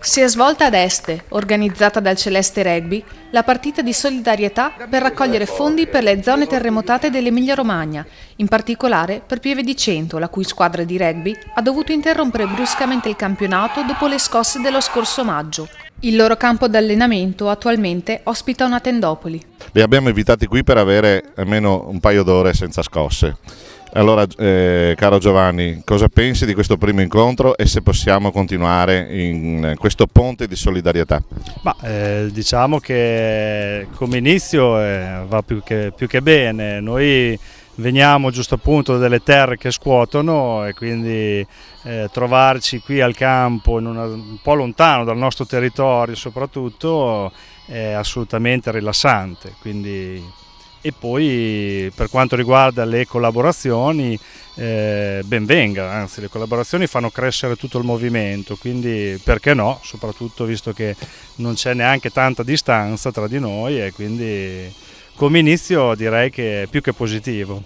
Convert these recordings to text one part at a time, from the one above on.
Si è svolta ad Este, organizzata dal Celeste Rugby, la partita di solidarietà per raccogliere fondi per le zone terremotate dell'Emilia-Romagna, in particolare per Pieve di Cento, la cui squadra di rugby ha dovuto interrompere bruscamente il campionato dopo le scosse dello scorso maggio. Il loro campo d'allenamento attualmente ospita una tendopoli. Li abbiamo invitati qui per avere almeno un paio d'ore senza scosse. Allora, caro Giovanni, cosa pensi di questo primo incontro e se possiamo continuare in questo ponte di solidarietà? Diciamo che come inizio va più che bene. Noi veniamo giusto appunto dalle terre che scuotono e quindi trovarci qui al campo un po' lontano dal nostro territorio soprattutto è assolutamente rilassante. E poi per quanto riguarda le collaborazioni, ben venga, anzi le collaborazioni fanno crescere tutto il movimento, quindi perché no, soprattutto visto che non c'è neanche tanta distanza tra di noi e quindi come inizio direi che è più che positivo.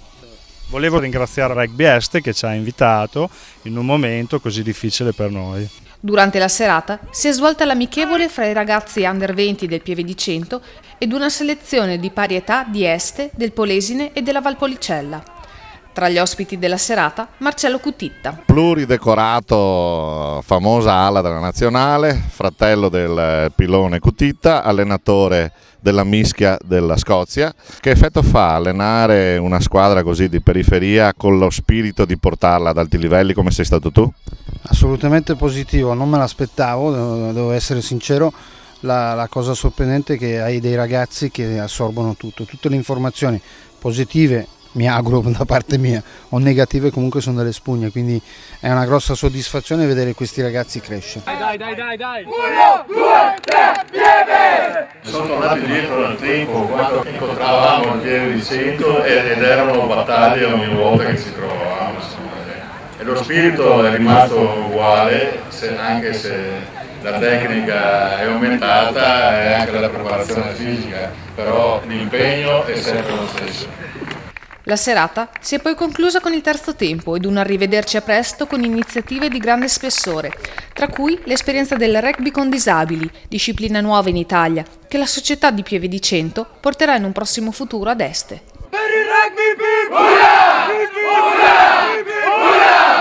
Volevo ringraziare Rugby Este che ci ha invitato in un momento così difficile per noi. Durante la serata si è svolta l'amichevole fra i ragazzi under 20 del Pieve di Cento ed una selezione di pari età di Este, del Polesine e della Valpolicella. Tra gli ospiti della serata Marcello Cutitta. Pluridecorato, famosa ala della nazionale, fratello del pilone Cutitta, allenatore della Mischia della Scozia. Che effetto fa allenare una squadra così di periferia con lo spirito di portarla ad alti livelli come sei stato tu? Assolutamente positivo, non me l'aspettavo, devo essere sincero. La cosa sorprendente è che hai dei ragazzi che assorbono tutte le informazioni positive, mi auguro da parte mia, o negative comunque sono delle spugne, quindi è una grossa soddisfazione vedere questi ragazzi crescere. Dai! 1, 2, 3, Pieve! Sono tornati indietro nel tempo quando incontravamo il Pieve di Cento ed erano battaglie ogni volta che ci trovavamo. E lo spirito è rimasto uguale, anche se la tecnica è aumentata e anche la preparazione fisica, però l'impegno è sempre lo stesso. La serata si è poi conclusa con il terzo tempo ed un arrivederci a presto con iniziative di grande spessore, tra cui l'esperienza del rugby con disabili, disciplina nuova in Italia, che la società di Pieve di Cento porterà in un prossimo futuro ad Este. Per il rugby! Ura! Ura! Ura!